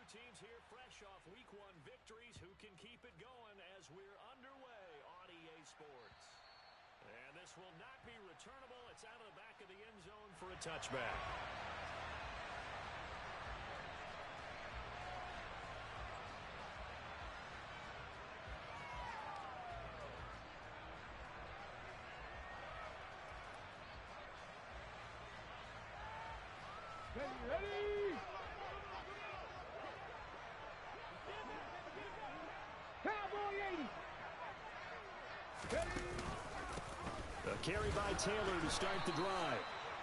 teams here fresh off Week 1 victories. Who can keep it going as we're underway on EA Sports? And this will not be returnable. It's out of the back of the end zone for a touchback. Ready? Cowboy 80. A carry by Taylor to start the drive.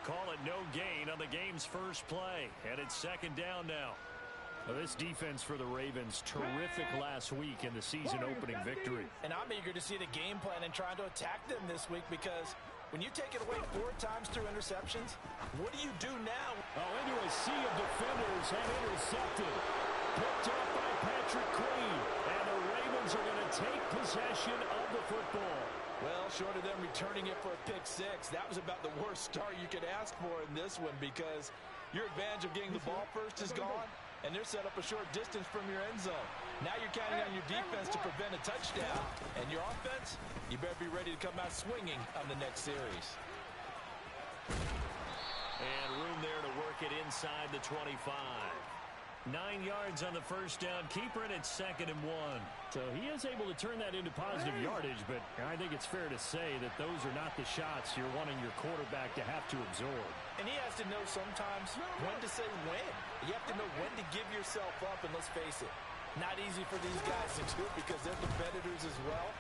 Call it no gain on the game's first play. And it's second down now. Well, this defense for the Ravens, terrific last week in the season-opening victory. And I'm eager to see the game plan and trying to attack them this week because when you take it away 4 times through interceptions, what do you do now? Oh, into a sea of defenders and intercepted. Picked up by Patrick Queen. And the Ravens are going to take possession of the football. Well, short of them returning it for a pick 6, that was about the worst start you could ask for in this one because your advantage of getting the ball first is gone, and they're set up a short distance from your end zone. Now you're counting on your defense to prevent a touchdown. And your offense, you better be ready to come out swinging on the next series. And room there to work it inside the 25. 9 yards on the first down. Keeper, and it's 2nd and 1. So he is able to turn that into positive yardage, but I think it's fair to say that those are not the shots you're wanting your quarterback to have to absorb. And he has to know sometimes when to say when. You have to know when to give yourself up, and let's face it, not easy for these guys to do because they're competitors as well.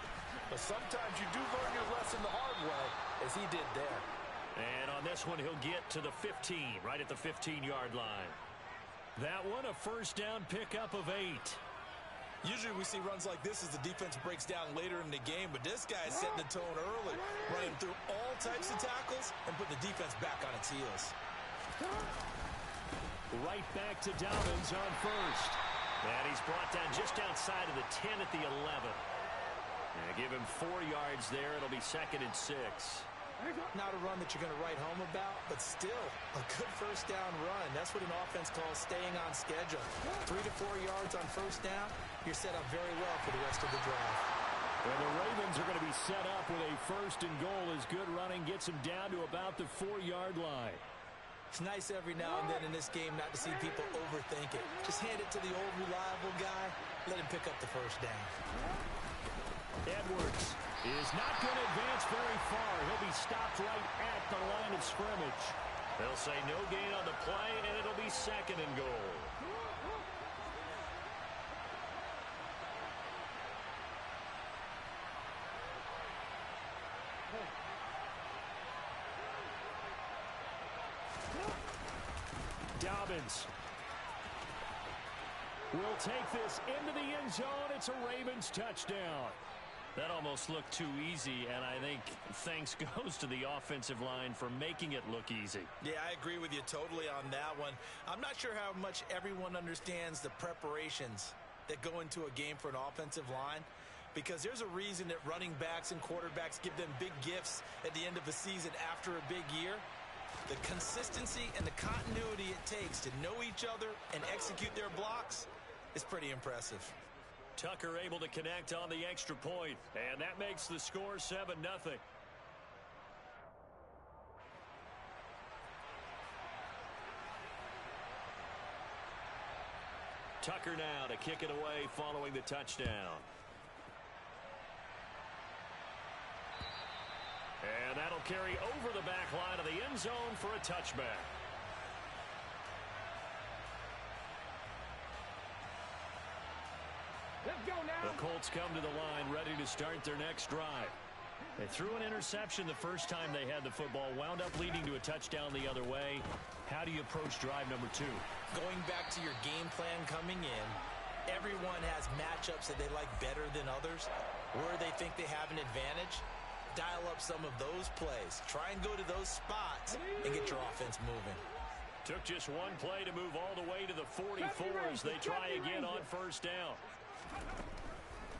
But sometimes you do learn your lesson the hard way, as he did there. And on this one, he'll get to the 15, right at the 15-yard line. That one, a first down pickup of 8. Usually we see runs like this as the defense breaks down later in the game, but this guy is setting the tone early, running through all types of tackles and put the defense back on its heels. Right back to Dobbins on first. And he's brought down just outside of the 10 at the 11. And give him 4 yards there. It'll be 2nd and 6. Not a run that you're going to write home about, but still a good first down run. That's what an offense calls staying on schedule. 3 to 4 yards on first down, you're set up very well for the rest of the drive. And the Ravens are going to be set up with a 1st and goal as good running gets them down to about the 4-yard line. It's nice every now and then in this game not to see people overthink it. Just hand it to the old reliable guy, let him pick up the first down. Edwards is not going to advance very far. He'll be stopped right at the line of scrimmage. They'll say no gain on the play, and it'll be 2nd and goal. Dobbins will take this into the end zone. It's a Ravens touchdown. That almost looked too easy, and I think thanks goes to the offensive line for making it look easy. Yeah, I agree with you totally on that one. I'm not sure how much everyone understands the preparations that go into a game for an offensive line, because there's a reason that running backs and quarterbacks give them big gifts at the end of the season after a big year. The consistency and the continuity it takes to know each other and execute their blocks is pretty impressive. Tucker able to connect on the extra point, and that makes the score 7-0. Tucker now to kick it away following the touchdown. And that'll carry over the back line of the end zone for a touchback. Let's go now. The Colts come to the line ready to start their next drive. They threw an interception the first time they had the football, wound up leading to a touchdown the other way. How do you approach drive number 2? Going back to your game plan coming in, everyone has matchups that they like better than others, where they think they have an advantage. Dial up some of those plays. Try and go to those spots and get your offense moving. Took just one play to move all the way to the 44 as they try again on first down.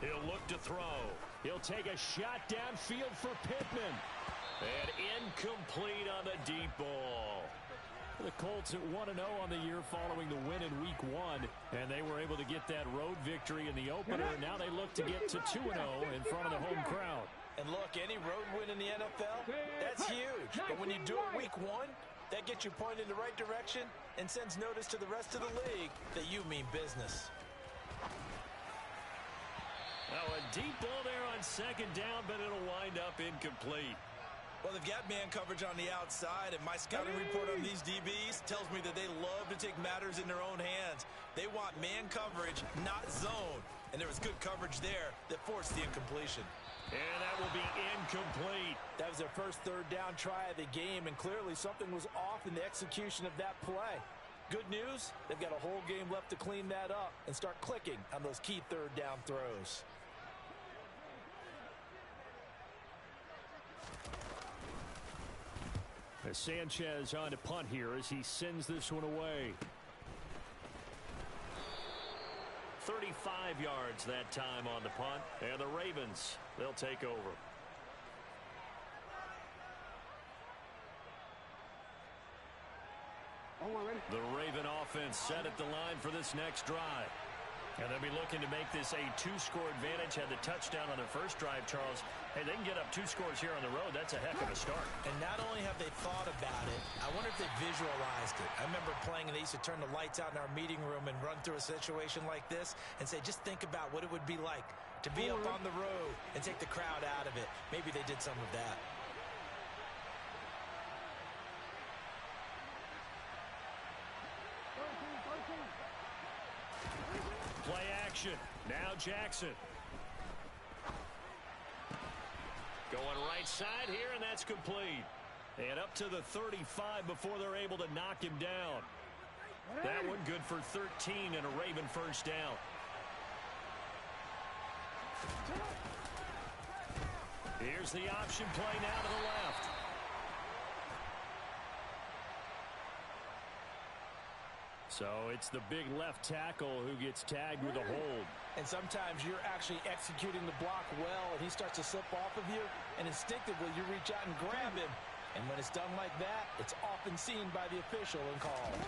He'll look to throw. He'll take a shot downfield for Pittman. And incomplete on the deep ball. The Colts at 1-0 on the year following the win in Week 1, and they were able to get that road victory in the opener, and now they look to get to 2-0 in front of the home crowd. And look, any road win in the NFL, that's huge. But when you do it Week 1, that gets you pointed in the right direction and sends notice to the rest of the league that you mean business. Now a deep ball there on second down, but it'll wind up incomplete. Well, they've got man coverage on the outside, and my scouting report on these DBs tells me that they love to take matters in their own hands. They want man coverage, not zone. And there was good coverage there that forced the incompletion. And that will be incomplete. That was their first third down try of the game, and clearly something was off in the execution of that play. Good news, they've got a whole game left to clean that up and start clicking on those key third down throws. As Sanchez on to punt here as he sends this one away. 35 yards that time on the punt, and the Ravens, they'll take over. The Raven offense set at the line for this next drive. And they'll be looking to make this a two-score advantage. Had the touchdown on their first drive, Charles. Hey, they can get up 2 scores here on the road. That's a heck of a start. And not only have they thought about it, I wonder if they visualized it. I remember playing, and they used to turn the lights out in our meeting room and run through a situation like this and say, just think about what it would be like to be up on the road and take the crowd out of it. Maybe they did some of that. Play action. Now Jackson. Going right side here, and that's complete. And up to the 35 before they're able to knock him down. That one good for 13 and a Raven first down. Here's the option play now to the left. So it's the big left tackle who gets tagged with a hold. And sometimes you're actually executing the block well, and he starts to slip off of you, and instinctively you reach out and grab him. And when it's done like that, it's often seen by the official and called.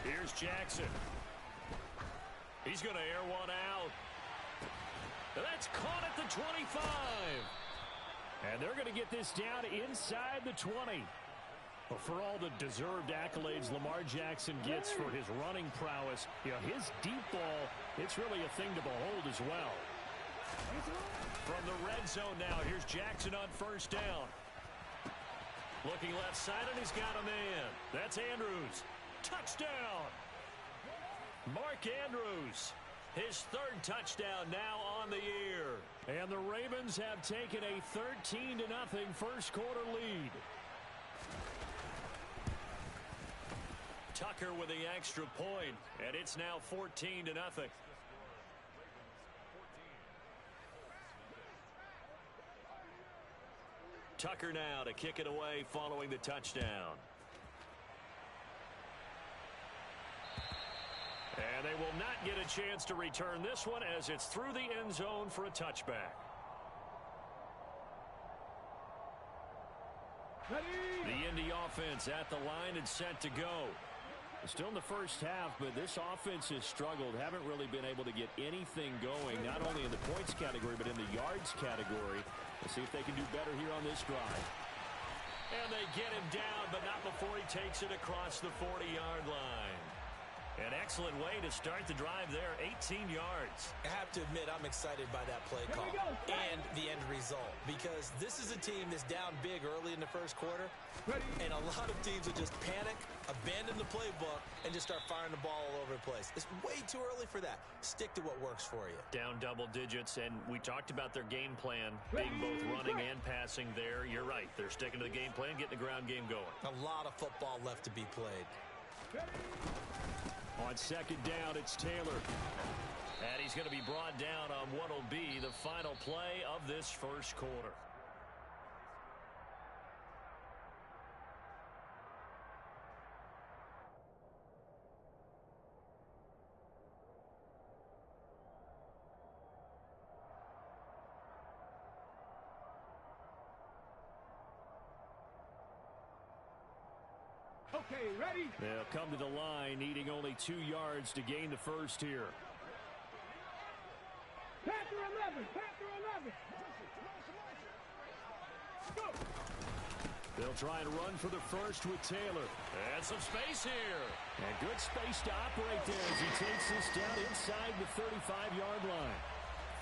Here's Jackson. He's going to air one out. That's caught at the 25. And they're going to get this down inside the 20. But for all the deserved accolades Lamar Jackson gets for his running prowess, his deep ball, it's really a thing to behold as well. From the red zone now, here's Jackson on first down. Looking left side, and he's got a man. That's Andrews. Touchdown! Mark Andrews, his third touchdown now on the year. And the Ravens have taken a 13-0 first quarter lead. Tucker with the extra point, and it's now 14-0. Tucker now to kick it away following the touchdown. And they will not get a chance to return this one as it's through the end zone for a touchback. The Indy offense at the line and set to go. Still in the first half, but this offense has struggled. Haven't really been able to get anything going, not only in the points category, but in the yards category. Let's see if they can do better here on this drive. And they get him down, but not before he takes it across the 40-yard line. An excellent way to start the drive there, 18 yards. I have to admit, I'm excited by that play call and the end result, because this is a team that's down big early in the first quarter, and a lot of teams will just panic, abandon the playbook, and just start firing the ball all over the place. It's way too early for that. Stick to what works for you. Down double digits, and we talked about their game plan being both running and passing there. You're right. They're sticking to the game plan, getting the ground game going. A lot of football left to be played. On second down, it's Taylor. And he's going to be brought down on what will be the final play of this first quarter. Okay, ready? They'll come to the line, needing only 2 yards to gain the first here. Panther 11. Panther 11. Go. They'll try and run for the first with Taylor. And some space here. And good space to operate there as he takes this down inside the 35-yard line.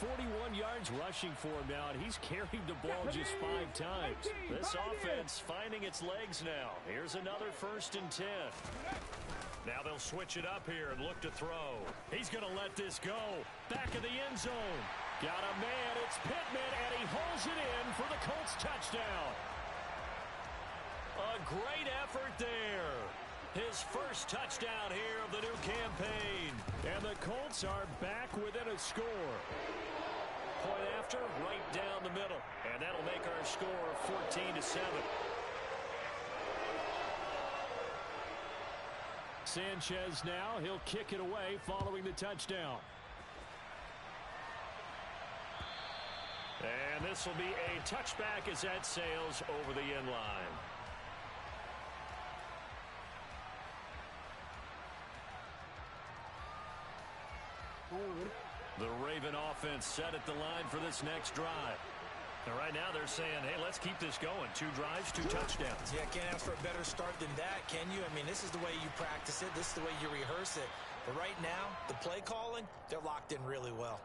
41 yards rushing for him now, and he's carried the ball just 5 times. This offense finding its legs now. Here's another 1st and 10. Now they'll switch it up here and look to throw. He's going to let this go. Back of the end zone. Got a man. It's Pittman, and he holds it in for the Colts touchdown. A great effort there. His first touchdown here of the new campaign. And the Colts are back within a score. Point after, right down the middle. And that'll make our score 14-7. Sanchez now, he'll kick it away following the touchdown. And this will be a touchback as that sails over the end line. The Raven offense set at the line for this next drive. And right now they're saying, hey, let's keep this going. 2 drives, 2 touchdowns. Yeah, can't ask for a better start than that, can you? I mean, this is the way you practice it. This is the way you rehearse it. But right now, the play calling, they're locked in really well.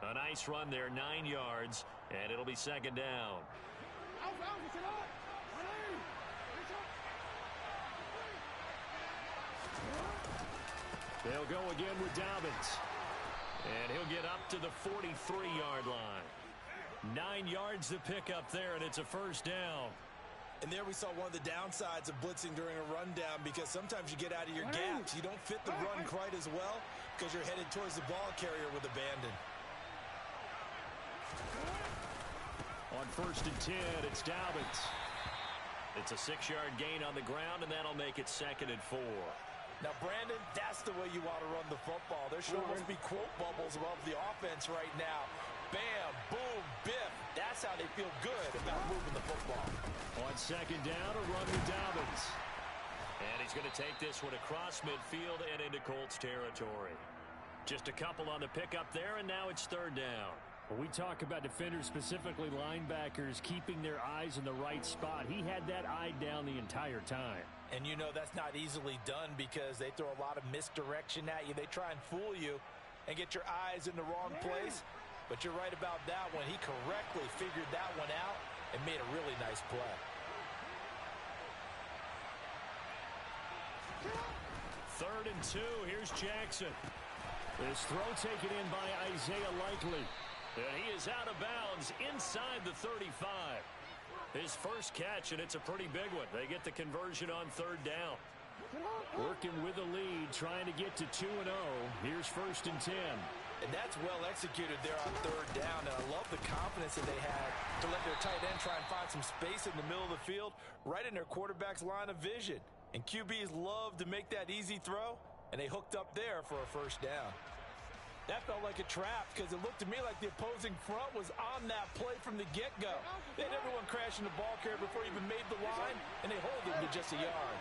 A nice run there, 9 yards, and it'll be 2nd down. They'll go again with Dobbins. And he'll get up to the 43-yard line. 9 yards to pick up there, and it's a 1st down. And there we saw one of the downsides of blitzing during a rundown, because sometimes you get out of your gaps. You don't fit the run quite as well because you're headed towards the ball carrier with abandon. On 1st and 10, it's Dobbins. It's a 6-yard gain on the ground, and that'll make it 2nd and 4. Now, Brandon, that's the way you want to run the football. There should almost be quote bubbles above the offense right now. Bam, boom, biff. That's how they feel good about moving the football. On 2nd down, a run with Dobbins. And he's going to take this one across midfield and into Colts territory. Just a couple on the pickup there, and now it's 3rd down. When we talk about defenders, specifically linebackers, keeping their eyes in the right spot, he had that eye down the entire time. And you know that's not easily done because they throw a lot of misdirection at you. They try and fool you and get your eyes in the wrong place. But you're right about that one. He correctly figured that one out and made a really nice play. 3rd and 2. Here's Jackson. This throw taken in by Isaiah Likely. And he is out of bounds inside the 35. His first catch, and it's a pretty big one. They get the conversion on 3rd down. Working with the lead, trying to get to 2-0. Here's 1st and 10. And that's well executed there on 3rd down. And I love the confidence that they had to let their tight end try and find some space in the middle of the field, right in their quarterback's line of vision. And QBs love to make that easy throw, and they hooked up there for a 1st down. That felt like a trap because it looked to me like the opposing front was on that play from the get-go. They had everyone crashing the ball carrier before he even made the line, and they hold him to just a yard.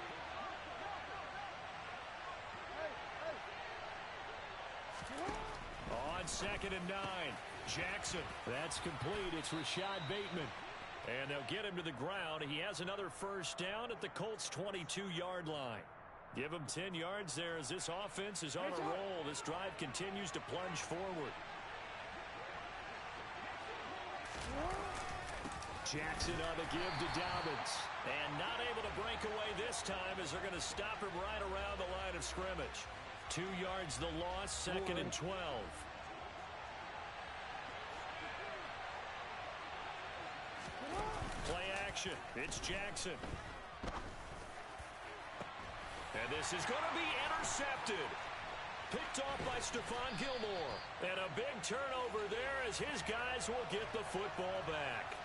On 2nd and 9, Jackson. That's complete. It's Rashad Bateman. And they'll get him to the ground. He has another 1st down at the Colts' 22-yard line. Give him 10 yards there as this offense is on a roll. This drive continues to plunge forward. Jackson on the give to Dobbins. And not able to break away this time as they're going to stop him right around the line of scrimmage. 2 yards the loss, 2nd and 12. Play action. It's Jackson. And this is going to be intercepted. Picked off by Stephon Gilmore. And a big turnover there as his guys will get the football back.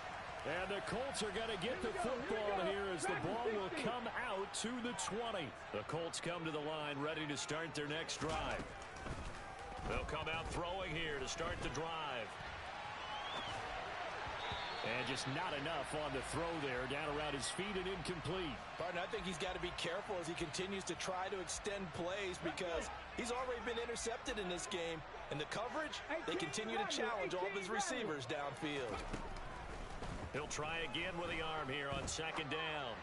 And the Colts are going to get the football here as the ball will come out to the 20. The Colts come to the line ready to start their next drive. They'll come out throwing here to start the drive. And just not enough on the throw there. Down around his feet and incomplete. Partner, I think he's got to be careful as he continues to try to extend plays because he's already been intercepted in this game. And the coverage, they continue to challenge all of his receivers downfield. He'll try again with the arm here on second down.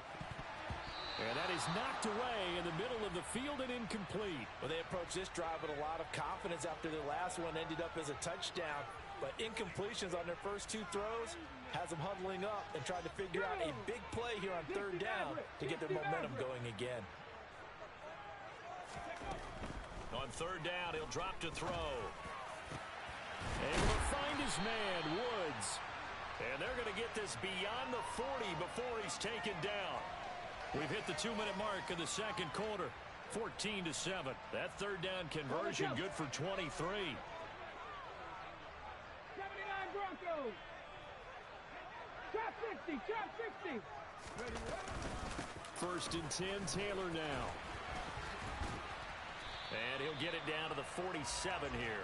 And that is knocked away in the middle of the field and incomplete. Well, they approached this drive with a lot of confidence after the last one ended up as a touchdown. But incompletions on their first two throws has them huddling up and trying to figure out a big play here on third down to get their momentum going again. On third down, he'll drop to throw. Able to find his man, Woods. And they're going to get this beyond the 40 before he's taken down. We've hit the 2-minute mark in the second quarter. 14-7. That third down conversion good for 23. 79 Broncos. Trap 60, trap 60. First and 10, Taylor now. And he'll get it down to the 47 here.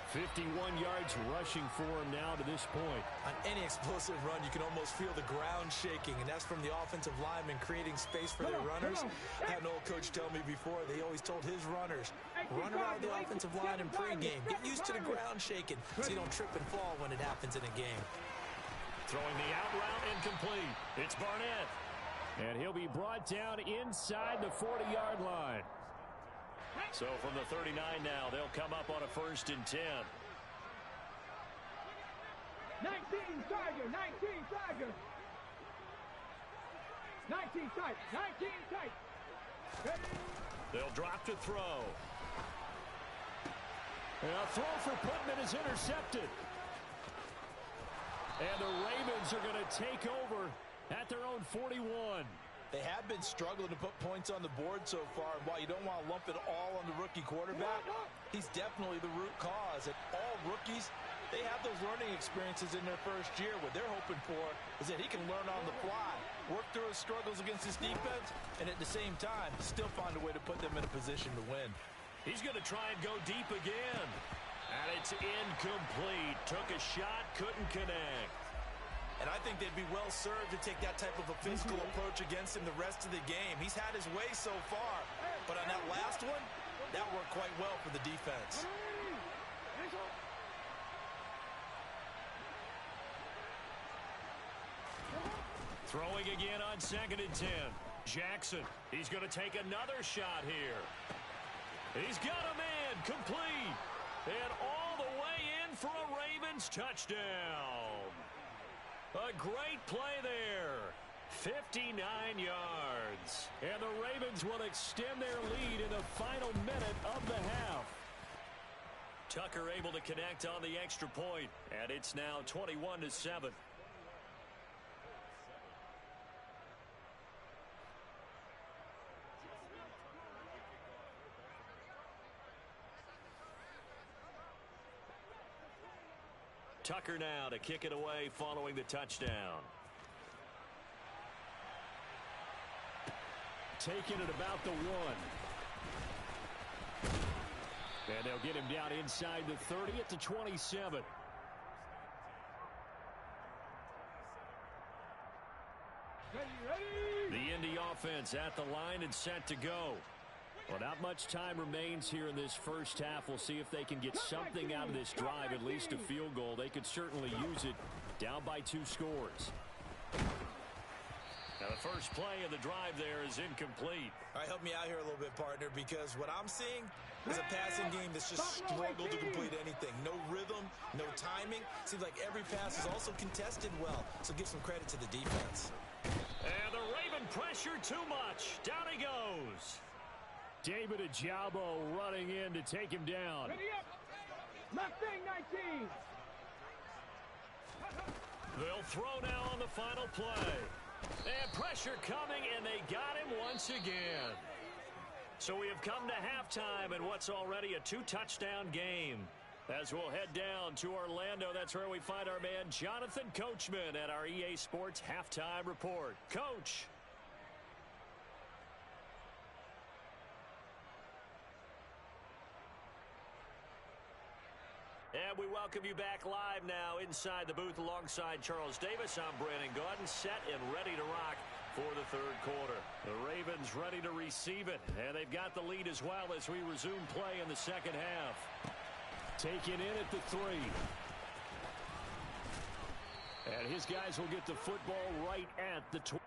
51 yards rushing for him now to this point. On any explosive run, you can almost feel the ground shaking, and that's from the offensive linemen creating space for their runners. I had an old coach tell me before, they always told his runners, run around the offensive line in pregame. Get used to the ground shaking so you don't trip and fall when it happens in a game. Throwing the out route incomplete. It's Barnett. And he'll be brought down inside the 40-yard line. So from the 39 now, they'll come up on a first and 10. 19 Tiger, 19 Tiger. 19 tight, 19 tight. They'll drop to throw. And a throw for Putman is intercepted. And the Ravens are going to take over at their own 41. They have been struggling to put points on the board so far, and while you don't want to lump it all on the rookie quarterback, he's definitely the root cause. And all rookies, they have those learning experiences in their first year. What they're hoping for is that he can learn on the fly, work through his struggles against his defense, and at the same time, still find a way to put them in a position to win. He's going to try and go deep again. And it's incomplete. Took a shot, couldn't connect. And I think they'd be well served to take that type of a physical approach against him the rest of the game. He's had his way so far, but on that last one, that worked quite well for the defense. Throwing again on second and 10. Jackson, he's going to take another shot here. He's got a man, complete. And all the way in for a Ravens touchdown. A great play there. 59 yards. And the Ravens will extend their lead in the final minute of the half. Tucker able to connect on the extra point. And it's now 21-7. Tucker now to kick it away following the touchdown. Taking it about the 1. And they'll get him down inside the 30 at the 27. The Indy offense at the line and set to go. Well, not much time remains here in this first half. We'll see if they can get something out of this drive, at least a field goal. They could certainly use it, down by 2 scores. Now, the first play of the drive there is incomplete. All right, help me out here a little bit, partner, because what I'm seeing is a passing game that's just struggled to complete anything. No rhythm, no timing. Seems like every pass is also contested well, so give some credit to the defense. And the Raven pressure too much. Down he goes. David Ajabo running in to take him down. Ready up. Left thing, 19. They'll throw now on the final play. And pressure coming, and they got him once again. So we have come to halftime in what's already a 2-touchdown game. As we'll head down to Orlando, that's where we find our man Jonathan Coachman at our EA Sports Halftime Report. Coach. And We welcome you back live now inside the booth alongside Charles Davis. I'm Brandon Gaudin, set and ready to rock for the third quarter. The Ravens ready to receive it, and they've got the lead as well as we resume play in the second half. Taken in at the 3. And his guys will get the football right at the 20.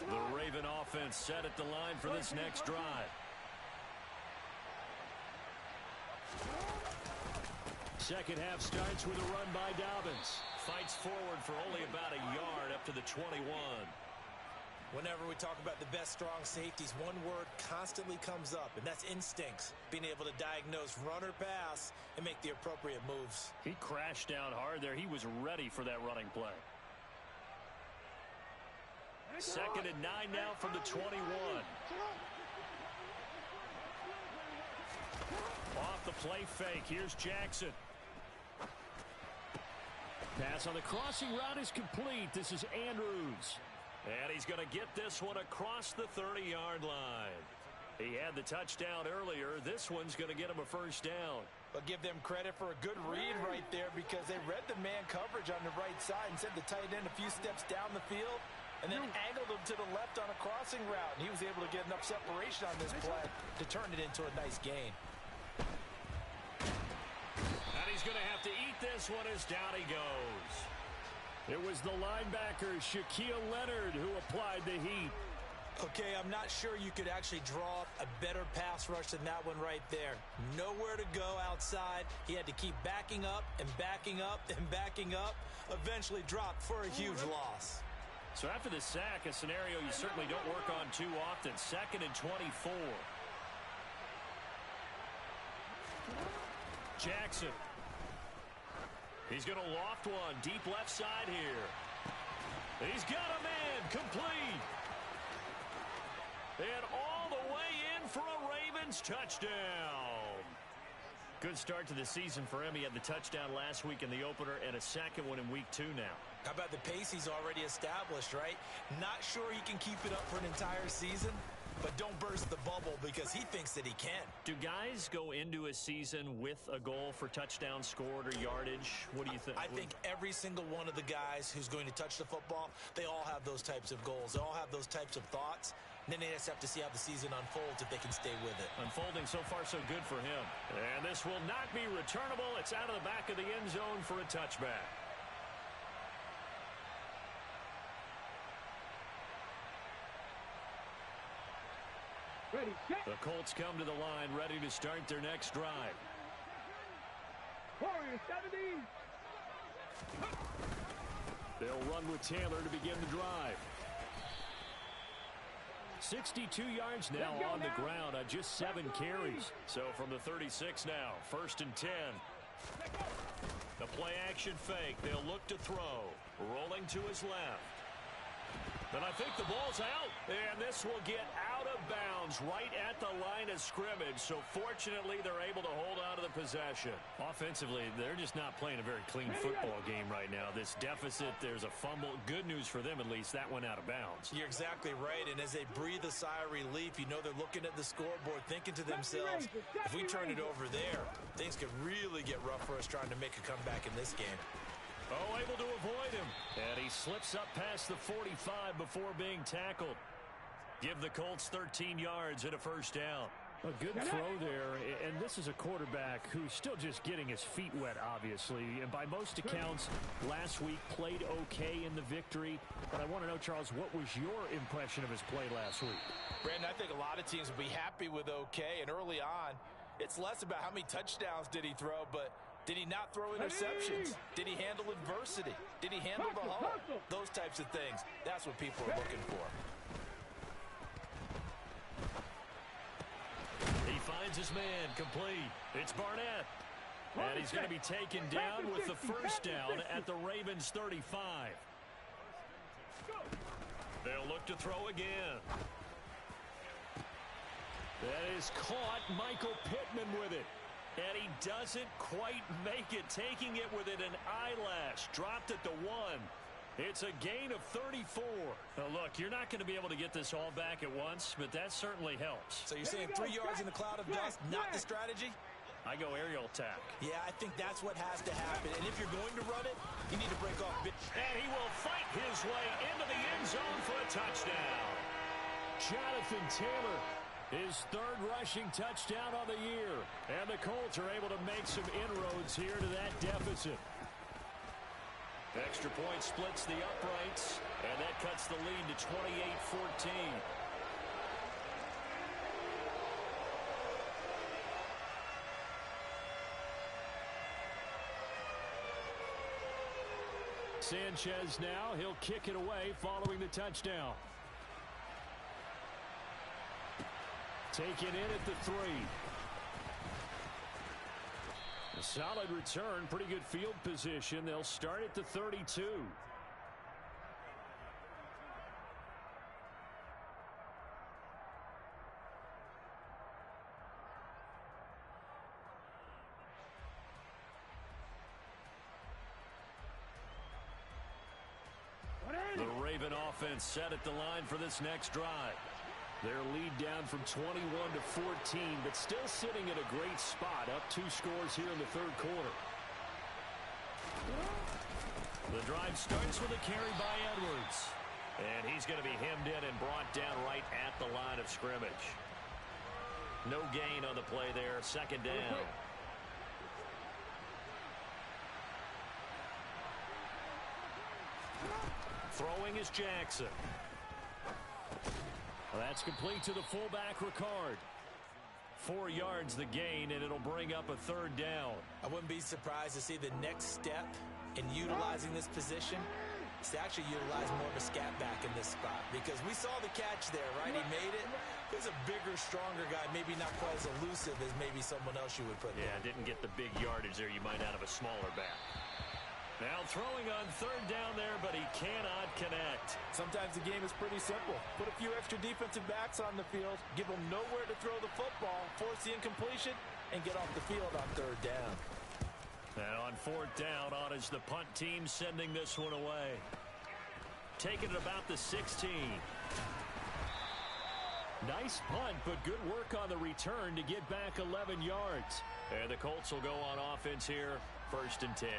The Raven offense set at the line for this next drive. Second half starts with a run by Dobbins. Fights forward for only about a yard up to the 21. Whenever we talk about the best strong safeties, one word constantly comes up, and that's instincts. Being able to diagnose run or pass and make the appropriate moves. He crashed down hard there. He was ready for that running play. Second and 9 now from the 21. Off the play fake. Here's Jackson. Pass on the crossing route is complete. This is Andrews. And he's going to get this one across the 30-yard line. He had the touchdown earlier. This one's going to get him a first down. But give them credit for a good read right there because they read the man coverage on the right side and sent the tight end a few steps down the field and then angled him to the left on a crossing route. And he was able to get enough separation on this play to turn it into a nice gain. And he's going to have to eat this one as down he goes. It was the linebacker, Shaquille Leonard, who applied the heat. Okay, I'm not sure you could actually draw up a better pass rush than that one right there. Nowhere to go outside. He had to keep backing up and backing up and backing up. Eventually dropped for a huge loss. So after the sack, a scenario you certainly don't work on too often. Second and 24. Jackson. He's going to loft one. Deep left side here. He's got a man. Complete. And all the way in for a Ravens touchdown. Good start to the season for him. He had the touchdown last week in the opener and a second one in week 2 now. How about the pace he's already established, right? Not sure he can keep it up for an entire season, but don't burst the bubble because he thinks that he can. Do guys go into a season with a goal for touchdown scored or yardage? What do you think? I think every single one of the guys who's going to touch the football, they all have those types of goals. They all have those types of thoughts. And then they just have to see how the season unfolds if they can stay with it. Unfolding so far so good for him. And this will not be returnable. It's out of the back of the end zone for a touchback. Ready, set. The Colts come to the line, ready to start their next drive. Warriors 70. They'll run with Taylor to begin the drive. 62 yards now on the ground on just 7 carries. So from the 36 now, 1st and 10. The play action fake. They'll look to throw. Rolling to his left. Then I think the ball's out, and this will get out of bounds right at the line of scrimmage. So fortunately, they're able to hold on to the possession. Offensively, they're just not playing a very clean football game right now. This deficit, there's a fumble. Good news for them, at least. That went out of bounds. You're exactly right, and as they breathe a sigh of relief, you know they're looking at the scoreboard, thinking to themselves, if we turn it over there, things could really get rough for us trying to make a comeback in this game. Oh, able to avoid him. And he slips up past the 45 before being tackled. Give the Colts 13 yards and a first down. A good throw there, and this is a quarterback who's still just getting his feet wet, obviously. And by most accounts, last week played okay in the victory. But I want to know, Charles, what was your impression of his play last week? Brandon, I think a lot of teams will be happy with okay. And early on, it's less about how many touchdowns did he throw, but did he not throw interceptions? Did he handle adversity? Did he handle the huddle? Those types of things. That's what people are looking for. He finds his man complete. It's Barnett. And he's going to be taken down with the first down at the Ravens 35. They'll look to throw again. That is caught. Michael Pittman with it. And he doesn't quite make it, taking it within an eyelash. Dropped at the 1. It's a gain of 34. Now, look, you're not going to be able to get this all back at once, but that certainly helps. So you're saying 3 yards in the cloud of dust, not the strategy? I go aerial attack. Yeah, I think that's what has to happen. And if you're going to run it, you need to break off. And he will fight his way into the end zone for a touchdown. Jonathan Taylor. His 3rd rushing touchdown of the year. And the Colts are able to make some inroads here to that deficit. Extra point splits the uprights, and that cuts the lead to 28-14. Sanchez now, he'll kick it away following the touchdown. Taken in at the 3. A solid return, pretty good field position. They'll start at the 32. The Raven offense set at the line for this next drive. Their lead down from 21 to 14, but still sitting at a great spot, up 2 scores here in the third quarter. The drive starts with a carry by Edwards. And he's going to be hemmed in and brought down right at the line of scrimmage. No gain on the play there, second down. Throwing is Jackson. Well, that's complete to the fullback, Ricard. 4 yards the gain, and it'll bring up a third down. I wouldn't be surprised to see the next step in utilizing this position is to actually utilize more of a scat back in this spot, because we saw the catch there, right? He made it. He's a bigger, stronger guy, maybe not quite as elusive as maybe someone else you would put there. Yeah, didn't get the big yardage there you might out of a smaller back. Now throwing on third down there, but he cannot connect. Sometimes the game is pretty simple. Put a few extra defensive backs on the field, give them nowhere to throw the football, force the incompletion, and get off the field on third down. And on fourth down, on is the punt team sending this one away. Taking it about the 16. Nice punt, but good work on the return to get back 11 yards. And the Colts will go on offense here, 1st and 10.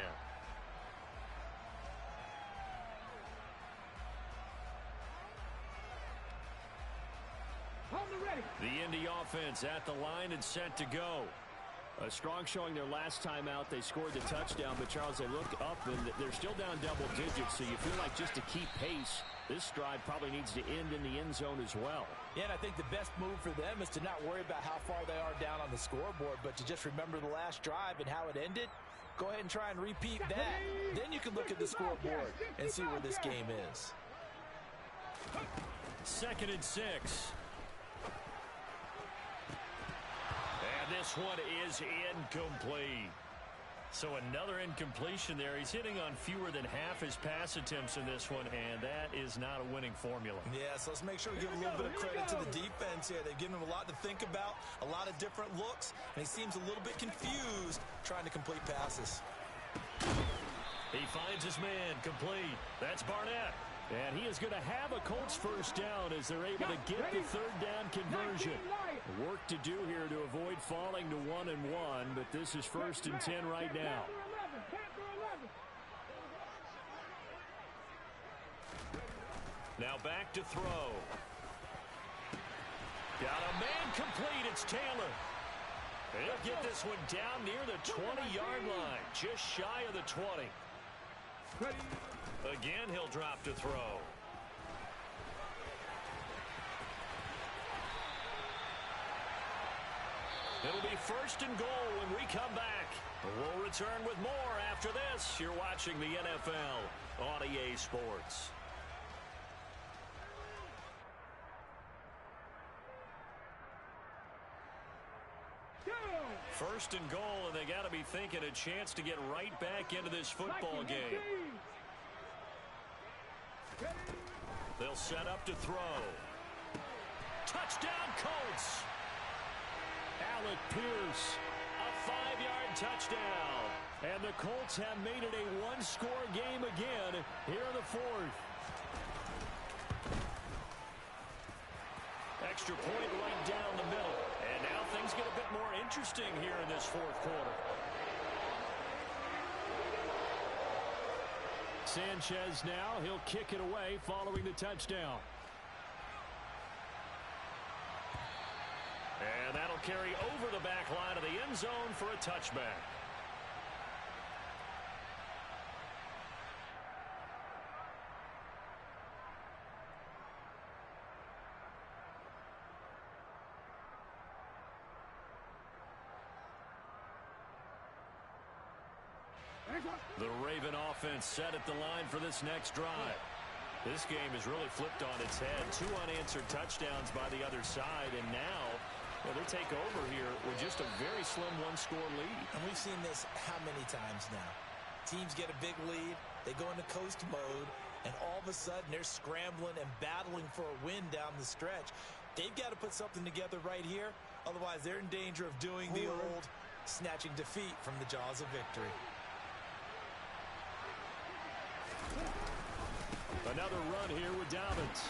The Indy offense at the line and set to go. A strong showing their last time out. They scored the touchdown, but Charles, they look up and they're still down double digits, so you feel like just to keep pace, this drive probably needs to end in the end zone as well. Yeah, and I think the best move for them is to not worry about how far they are down on the scoreboard, but to just remember the last drive and how it ended. Go ahead and try and repeat that. Then you can look at the scoreboard and see where this game is. 2nd and 6. And this one is incomplete. So another incompletion there. He's hitting on fewer than half his pass attempts in this one, and that is not a winning formula. Yeah, so let's make sure we give a little bit of credit to the defense here. They've given him a lot to think about, a lot of different looks, and he seems a little bit confused trying to complete passes. He finds his man, complete. That's Barnett. And he is going to have a Colts first down as they're able to get the third down conversion. Work to do here to avoid falling to 1-1, but this is 1st and 10 right now. Now back to throw. Got a man complete. It's Taylor. He'll get this one down near the 20-yard line, just shy of the 20. Again, he'll drop to throw. It'll be 1st and goal when we come back. We'll return with more after this. You're watching the NFL on EA Sports. First and goal, and they got to be thinking a chance to get right back into this football game. They'll set up to throw. Touchdown, Colts! Alec Pierce, a 5-yard touchdown. And the Colts have made it a one-score game again here in the 4th. Extra point right down the middle. And now things get a bit more interesting here in this 4th quarter. Sanchez now, he'll kick it away following the touchdown. And that'll carry over the back line of the end zone for a touchback. The Raven offense set at the line for this next drive. This game has really flipped on its head. 2 unanswered touchdowns by the other side, and now they take over here with just a very slim one-score lead. And we've seen this how many times now? Teams get a big lead, they go into coast mode, and all of a sudden they're scrambling and battling for a win down the stretch. They've got to put something together right here, otherwise they're in danger of doing the old snatching defeat from the jaws of victory. Another run here with Dobbins.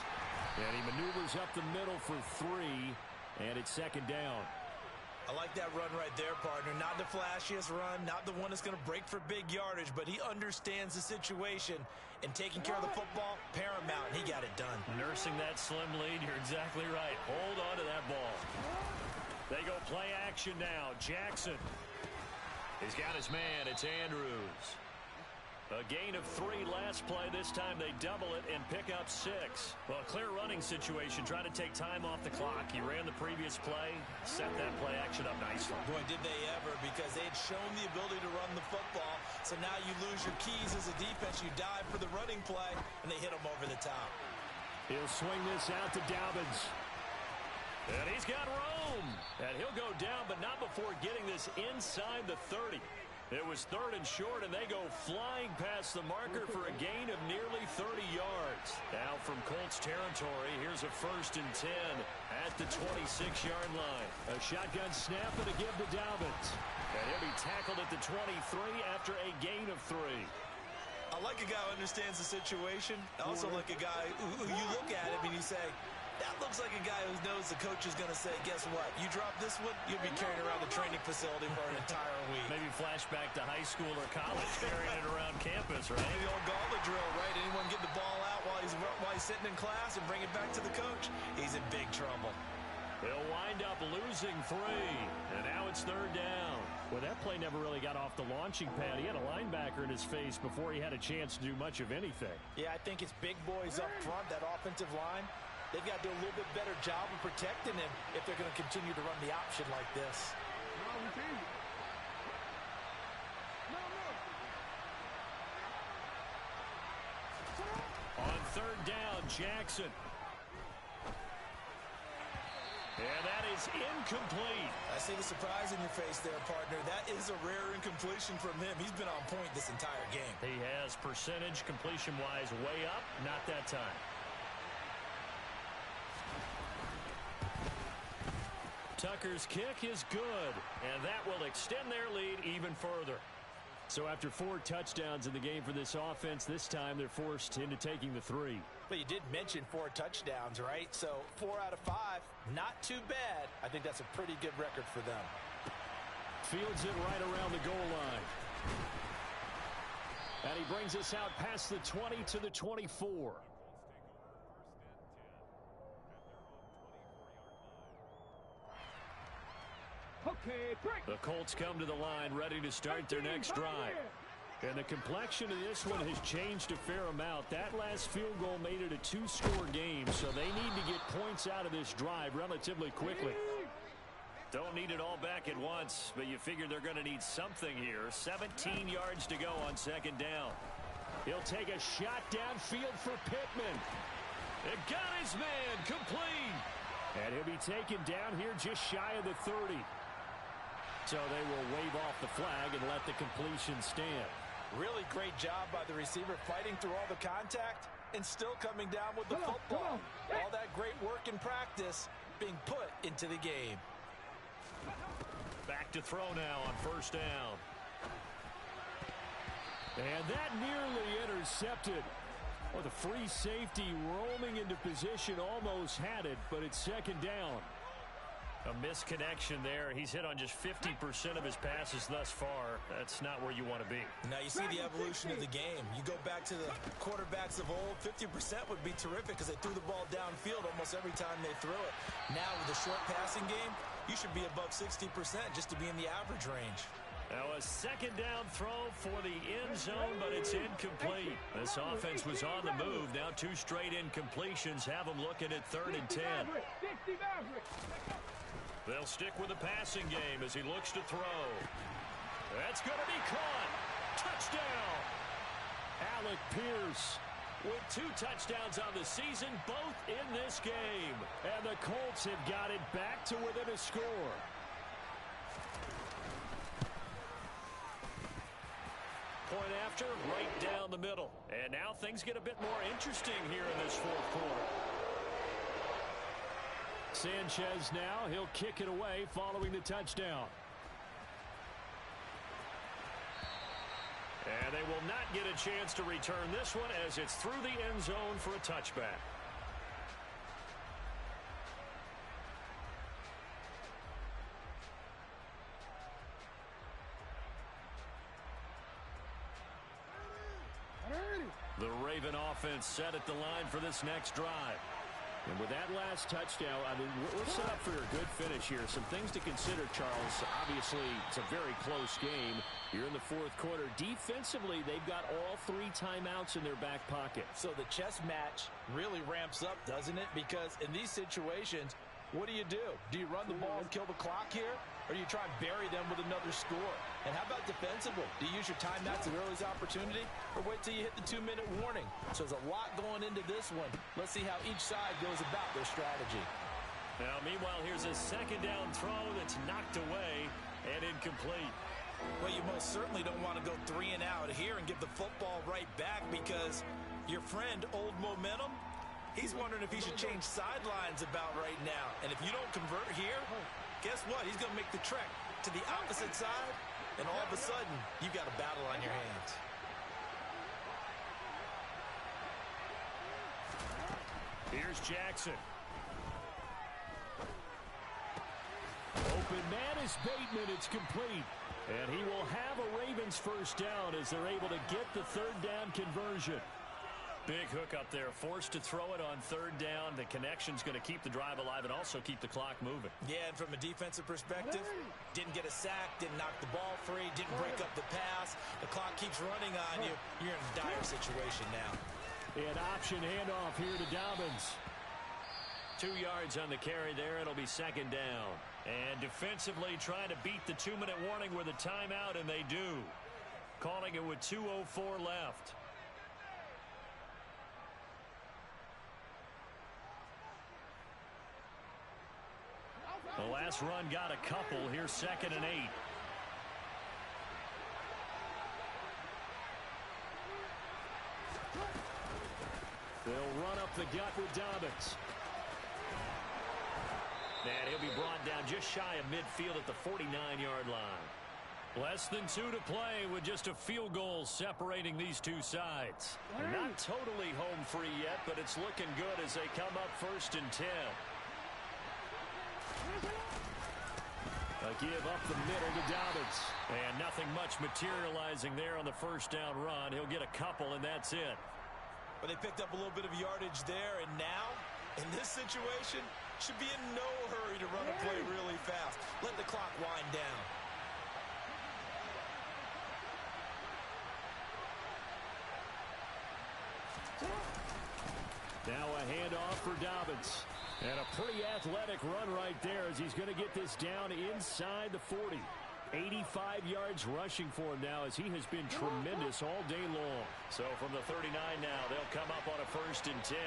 And he maneuvers up the middle for 3, and it's second down. I like that run right there, partner. Not the flashiest run, not the one that's going to break for big yardage, but he understands the situation, and taking care of the football, paramount, and he got it done. Nursing that slim lead, you're exactly right. Hold on to that ball. They go play action now. Jackson. He's got his man. It's Andrews. A gain of 3 last play. This time they double it and pick up 6. Well, clear running situation. Trying to take time off the clock. He ran the previous play. Set that play action up nicely. Boy, did they ever, because they had shown the ability to run the football. So now you lose your keys as a defense. You dive for the running play, and they hit him over the top. He'll swing this out to Dobbins. And he's got room. And he'll go down, but not before getting this inside the 30. It was 3rd and short, and they go flying past the marker for a gain of nearly 30 yards. Now from Colts territory, here's a 1st and 10 at the 26-yard line. A shotgun snap and a give to Dobbins. And he'll be tackled at the 23 after a gain of 3. I like a guy who understands the situation. I also like a guy who you look at him and you say, that looks like a guy who knows the coach is going to say, guess what? You drop this one, you'll be carrying around the training facility for an entire week. Maybe flashback to high school or college, carrying it around campus, right? Maybe the old gauntlet drill, right? Anyone get the ball out while he's sitting in class and bring it back to the coach? He's in big trouble. They'll wind up losing 3, and now it's 3rd down. Well, that play never really got off the launching pad. He had a linebacker in his face before he had a chance to do much of anything. Yeah, I think it's big boys up front, that offensive line. They've got to do a little bit better job of protecting him if they're going to continue to run the option like this. On 3rd down, Jackson. And that is incomplete. I see the surprise in your face there, partner. That is a rare incompletion from him. He's been on point this entire game. He has percentage completion-wise way up, not that time. Tucker's kick is good, and that will extend their lead even further. So after 4 touchdowns in the game for this offense, this time they're forced into taking the 3. But you did mention 4 touchdowns, right? So 4 out of 5, not too bad. I think that's a pretty good record for them. Fields it right around the goal line. And he brings us out past the 20 to the 24. Okay, break. The Colts come to the line ready to start their next drive. And the complexion of this one has changed a fair amount. That last field goal made it a 2-score game, so they need to get points out of this drive relatively quickly. Don't need it all back at once, but you figure they're going to need something here. 17 yards to go on 2nd down. He'll take a shot downfield for Pittman. It got his man complete. And he'll be taken down here just shy of the 30. So they will wave off the flag and let the completion stand. Really great job by the receiver fighting through all the contact and still coming down with the football. All that great work in practice being put into the game. Back to throw now on 1st down. And that nearly intercepted. Well, the free safety roaming into position almost had it, but it's 2nd down. A misconnection there. He's hit on just 50% of his passes thus far. That's not where you want to be. Now you see the evolution of the game. You go back to the quarterbacks of old, 50% would be terrific because they threw the ball downfield almost every time they threw it. Now with the short passing game, you should be above 60% just to be in the average range. Now a 2nd down throw for the end zone, but it's incomplete. This offense was on the move. Now 2 straight incompletions have them looking at 3rd and 10. They'll stick with the passing game as he looks to throw. That's going to be caught. Touchdown! Alec Pierce with 2 touchdowns on the season, both in this game. And the Colts have got it back to within a score. Point after, right down the middle. And now things get a bit more interesting here in this fourth quarter. Sanchez now, he'll kick it away following the touchdown. And they will not get a chance to return this one as it's through the end zone for a touchback. The Raven offense set at the line for this next drive. And with that last touchdown, I mean, we're set up for a good finish here. Some things to consider, Charles. Obviously, it's a very close game. You're in the fourth quarter. Defensively, they've got all 3 timeouts in their back pocket. So the chess match really ramps up, doesn't it? Because in these situations, what do? Do you run the ball and kill the clock here? Or do you try and bury them with another score? And how about defensively? Do you use your timeouts at earliest opportunity? Or wait till you hit the 2-minute warning? So there's a lot going into this one. Let's see how each side goes about their strategy. Now, meanwhile, here's a second down throw that's knocked away and incomplete. Well, you most certainly don't want to go 3 and out here and give the football right back because your friend, Old Momentum, he's wondering if he should change sidelines about right now. And if you don't convert here, guess what? He's going to make the trek to the opposite side, and all of a sudden, you've got a battle on your hands. Here's Jackson. Open man is Bateman. It's complete. And he will have a Ravens first down as they're able to get the 3rd down conversion. Big hook up there, forced to throw it on 3rd down. The connection's going to keep the drive alive and also keep the clock moving. Yeah, and from a defensive perspective, didn't get a sack, didn't knock the ball free, didn't break up the pass. The clock keeps running on you. You're in a dire situation now. An option handoff here to Dobbins. 2 yards on the carry there. It'll be 2nd down. And defensively trying to beat the 2-minute warning with a timeout, and they do. Calling it with 2:04 left. The last run got a couple. Here's 2nd and 8. They'll run up the gut with Dobbins. And he'll be brought down just shy of midfield at the 49-yard line. Less than 2 to play with just a field goal separating these two sides. They're not totally home free yet, but it's looking good as they come up 1st and 10. A give up the middle to Dobbins. And nothing much materializing there on the 1st down run. He'll get a couple, and that's it. But they picked up a little bit of yardage there, and now, in this situation, should be in no hurry to run a play really fast. Let the clock wind down. Now a handoff for Dobbins. And a pretty athletic run right there as he's going to get this down inside the 40. 85 yards rushing for him now as he has been tremendous all day long. So from the 39 now, they'll come up on a 1st and 10.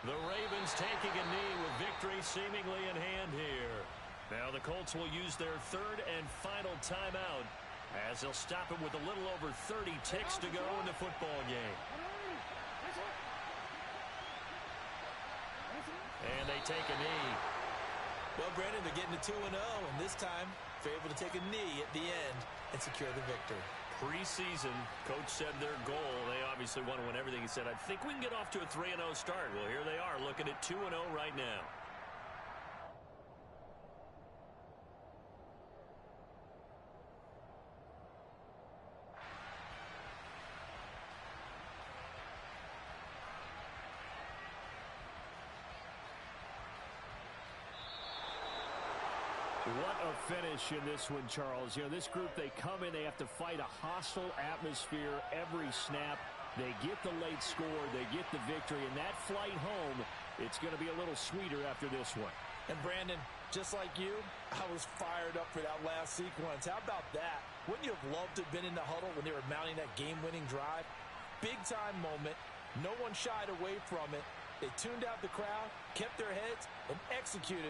The Ravens taking a knee with victory seemingly in hand here. Now the Colts will use their 3rd and final timeout as they'll stop it with a little over 30 ticks to go in the football game. And they take a knee. Well, Brandon, they're getting to 2-0, and this time they're able to take a knee at the end and secure the victory. Preseason, coach said their goal, they obviously want to win everything. He said, I think we can get off to a 3-0 start. Well, here they are looking at 2-0 right now. What a finish in this one, Charles. You know, this group, they come in, they have to fight a hostile atmosphere every snap. They get the late score, they get the victory, and that flight home, it's going to be a little sweeter after this one. And Brandon, just like you, I was fired up for that last sequence. How about that? Wouldn't you have loved to have been in the huddle when they were mounting that game-winning drive? Big-time moment. No one shied away from it. They tuned out the crowd, kept their heads, and executed.